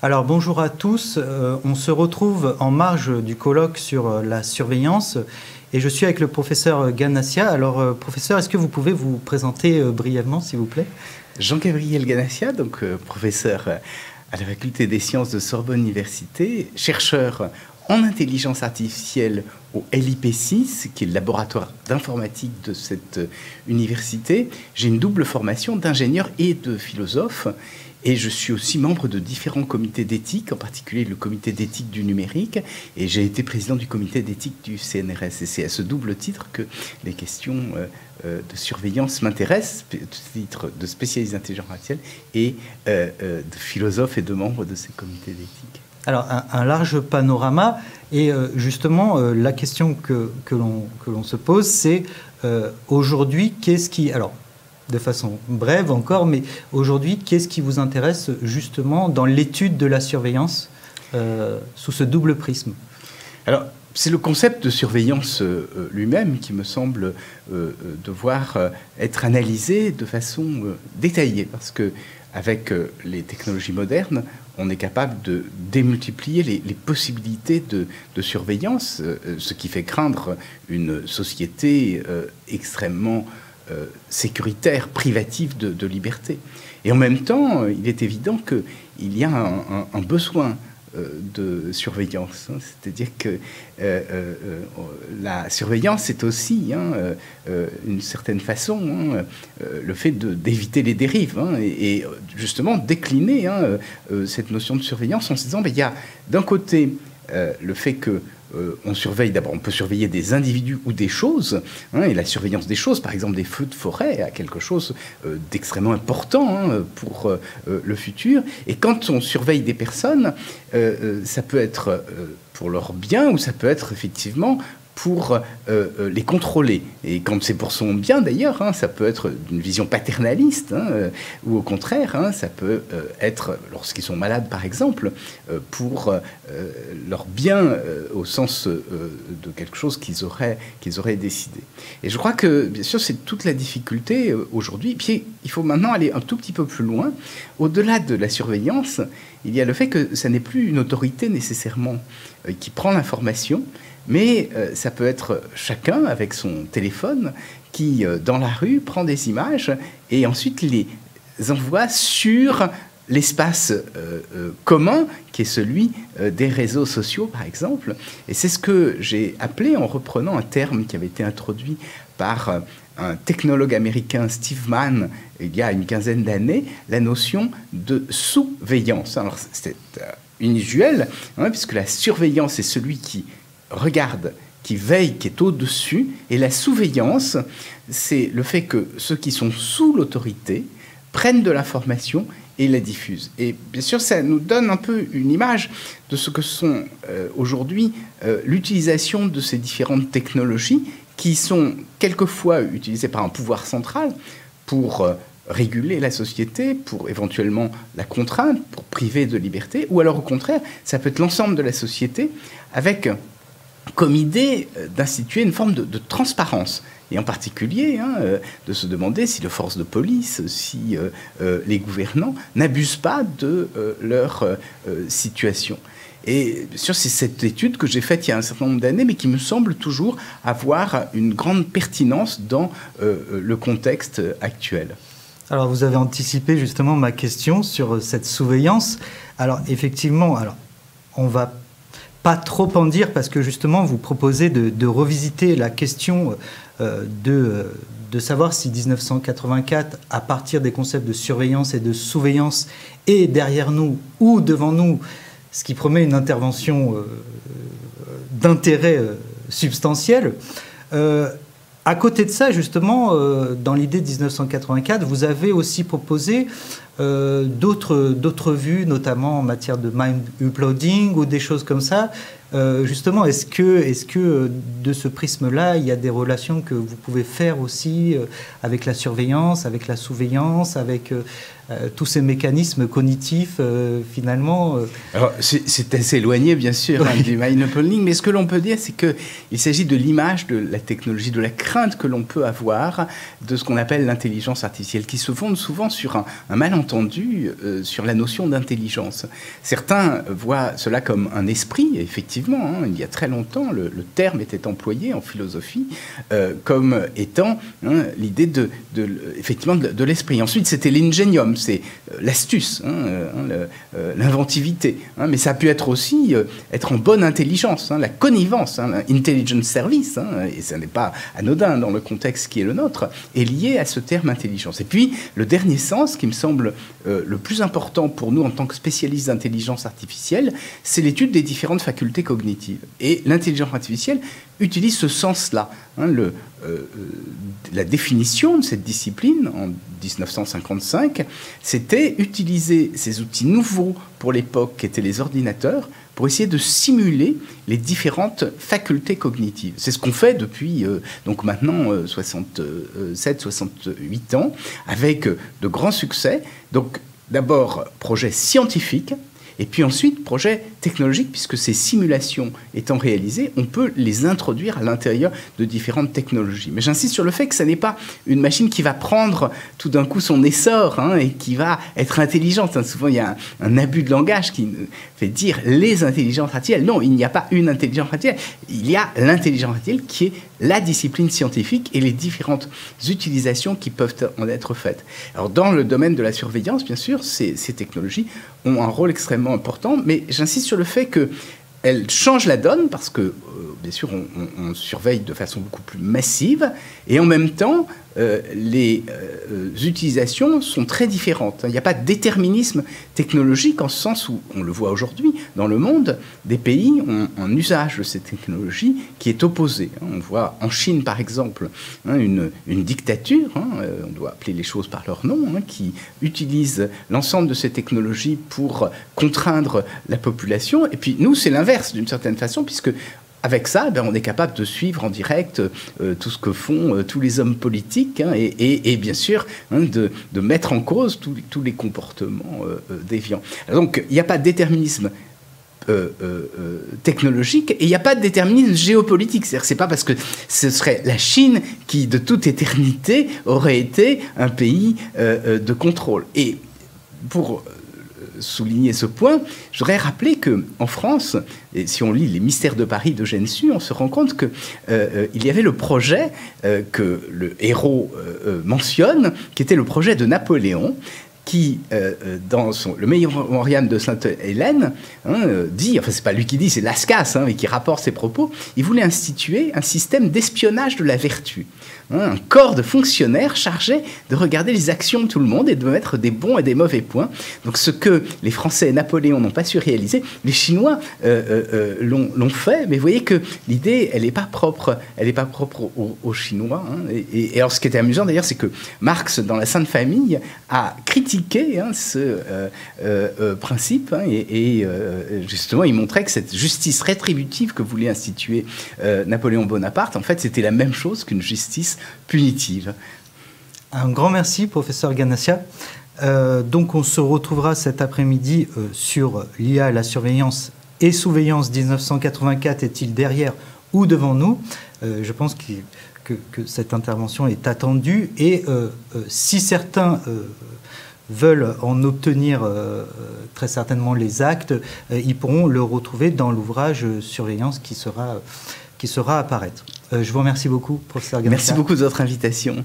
Alors bonjour à tous, on se retrouve en marge du colloque sur la surveillance et je suis avec le professeur Ganassia. Alors professeur, est-ce que vous pouvez vous présenter brièvement s'il vous plaît? Jean-Gabriel Ganassia, donc professeur à la faculté des sciences de Sorbonne Université, chercheur en intelligence artificielle au LIP6, qui est le laboratoire d'informatique de cette université. J'ai une double formation d'ingénieur et de philosophe. Et je suis aussi membre de différents comités d'éthique, en particulier le comité d'éthique du numérique, et j'ai été président du comité d'éthique du CNRS. Et c'est à ce double titre que les questions de surveillance m'intéressent, titre de spécialiste d'intelligence artificielle et de philosophe et de membre de ces comités d'éthique. Alors, un large panorama, et justement, la question que l'on se pose, c'est aujourd'hui, qu'est-ce qui... Alors, de façon brève encore, mais aujourd'hui, qu'est-ce qui vous intéresse justement dans l'étude de la surveillance sous ce double prisme? Alors, c'est le concept de surveillance lui-même qui me semble devoir être analysé de façon détaillée, parce que avec les technologies modernes, on est capable de démultiplier les possibilités de surveillance, ce qui fait craindre une société extrêmement sécuritaire, privative de liberté. Et en même temps, il est évident qu'il y a un besoin de surveillance. C'est-à-dire que la surveillance est aussi, une certaine façon, le fait d'éviter les dérives, et justement décliner cette notion de surveillance en se disant, il y a d'un côté le fait que on surveille, d'abord, on peut surveiller des individus ou des choses, et la surveillance des choses, par exemple des feux de forêt, a quelque chose d'extrêmement important pour le futur. Et quand on surveille des personnes, ça peut être pour leur bien ou ça peut être effectivement pour les contrôler. Et quand c'est pour son bien, d'ailleurs, ça peut être d'une vision paternaliste, ou au contraire, ça peut être, lorsqu'ils sont malades, par exemple, pour leur bien, au sens de quelque chose qu'ils auraient décidé. Et je crois que, bien sûr, c'est toute la difficulté aujourd'hui. Puis, il faut maintenant aller un tout petit peu plus loin. Au-delà de la surveillance, il y a le fait que ça n'est plus une autorité nécessairement qui prend l'information, mais ça peut être chacun avec son téléphone qui, dans la rue, prend des images et ensuite les envoie sur l'espace commun qui est celui des réseaux sociaux, par exemple. Et c'est ce que j'ai appelé, en reprenant un terme qui avait été introduit par un technologue américain, Steve Mann, il y a une quinzaine d'années, la notion de sous-veillance. Alors, c'est inusuel, puisque la surveillance, c'est celui qui regarde, qui veille, qui est au-dessus, et la sous-veillance, c'est le fait que ceux qui sont sous l'autorité prennent de l'information et la diffusent. Et bien sûr, ça nous donne un peu une image de ce que sont aujourd'hui l'utilisation de ces différentes technologies qui sont quelquefois utilisées par un pouvoir central pour réguler la société, pour éventuellement la contraindre, pour priver de liberté, ou alors au contraire, ça peut être l'ensemble de la société avec comme idée d'instituer une forme de transparence, et en particulier de se demander si les forces de police, si les gouvernants n'abusent pas de leur situation. Et bien sûr, c'est cette étude que j'ai faite il y a un certain nombre d'années, mais qui me semble toujours avoir une grande pertinence dans le contexte actuel. Alors, vous avez anticipé justement ma question sur cette surveillance. Alors, effectivement, on va pas trop en dire parce que justement vous proposez de revisiter la question de savoir si 1984, à partir des concepts de surveillance et de surveillance, est derrière nous ou devant nous, ce qui promet une intervention d'intérêt substantiel. À côté de ça, justement, dans l'idée de 1984, vous avez aussi proposé d'autres vues, notamment en matière de mind uploading ou des choses comme ça. Justement, est-ce que de ce prisme-là, il y a des relations que vous pouvez faire aussi avec la surveillance, avec la surveillance, avec tous ces mécanismes cognitifs, finalement Alors, c'est assez éloigné, bien sûr, du mind uploading, mais ce que l'on peut dire, c'est qu'il s'agit de l'image de la technologie, de la crainte que l'on peut avoir de ce qu'on appelle l'intelligence artificielle, qui se fonde souvent sur un malentendu entendu sur la notion d'intelligence. Certains voient cela comme un esprit, effectivement. Hein, il y a très longtemps, le terme était employé en philosophie comme étant l'idée effectivement de l'esprit. Ensuite, c'était l'ingénium, c'est l'astuce, l'inventivité. Mais ça a pu être aussi être en bonne intelligence, la connivence, l'intelligence service, et ça n'est pas anodin dans le contexte qui est le nôtre, est lié à ce terme intelligence. Et puis, le dernier sens, qui me semble le plus important pour nous en tant que spécialistes d'intelligence artificielle, c'est l'étude des différentes facultés cognitives. Et l'intelligence artificielle utilise ce sens-là. La définition de cette discipline, en 1955, c'était utiliser ces outils nouveaux pour l'époque, qui étaient les ordinateurs, pour essayer de simuler les différentes facultés cognitives. C'est ce qu'on fait depuis donc maintenant 67-68 ans, avec de grands succès. Donc d'abord, projet scientifique, et puis ensuite, projet technologique, puisque ces simulations étant réalisées, on peut les introduire à l'intérieur de différentes technologies. Mais j'insiste sur le fait que ce n'est pas une machine qui va prendre tout d'un coup son essor et qui va être intelligente. Souvent, il y a un abus de langage qui fait dire les intelligences artificielles. Non, il n'y a pas une intelligence artificielle. Il y a l'intelligence artificielle qui est la discipline scientifique et les différentes utilisations qui peuvent en être faites. Alors, dans le domaine de la surveillance, bien sûr, ces technologies ont un rôle extrêmement important, mais j'insiste sur le fait qu'elles changent la donne parce que, bien sûr, on surveille de façon beaucoup plus massive et en même temps, les utilisations sont très différentes. Il n'y a pas de déterminisme technologique en ce sens où, on le voit aujourd'hui, dans le monde, des pays ont un usage de ces technologies qui est opposé. On voit en Chine, par exemple, une dictature, on doit appeler les choses par leur nom, qui utilise l'ensemble de ces technologies pour contraindre la population. Et puis nous, c'est l'inverse, d'une certaine façon, puisque avec ça, on est capable de suivre en direct tout ce que font tous les hommes politiques et bien sûr de mettre en cause tous les comportements déviants. Donc il n'y a pas de déterminisme technologique et il n'y a pas de déterminisme géopolitique. C'est-à-dire que ce n'est pas parce que ce serait la Chine qui, de toute éternité, aurait été un pays de contrôle. Et pour souligner ce point, je voudrais rappeler qu'en France, et si on lit Les Mystères de Paris d'Eugène Sue, on se rend compte qu'il y avait le projet que le héros mentionne, qui était le projet de Napoléon, qui, dans le Mémorial de Sainte-Hélène, dit, enfin c'est pas lui qui dit, c'est Lascasse, mais qui rapporte ses propos, il voulait instituer un système d'espionnage de la vertu. Un corps de fonctionnaires chargé de regarder les actions de tout le monde et de mettre des bons et des mauvais points. Donc ce que les Français et Napoléon n'ont pas su réaliser, les Chinois l'ont fait, mais vous voyez que l'idée, elle n'est pas propre aux Chinois. Et alors ce qui était amusant d'ailleurs, c'est que Marx, dans la Sainte Famille, a critiqué ce principe et justement il montrait que cette justice rétributive que voulait instituer Napoléon Bonaparte, en fait c'était la même chose qu'une justice punitive. Un grand merci, professeur Ganassia. Donc on se retrouvera cet après-midi sur l'IA, la surveillance et surveillance 1984, est-il derrière ou devant nous? Je pense que cette intervention est attendue et si certains veulent en obtenir très certainement les actes, ils pourront le retrouver dans l'ouvrage Surveillance qui sera à paraître. Je vous remercie beaucoup, professeur Ganassia. Merci beaucoup de votre invitation.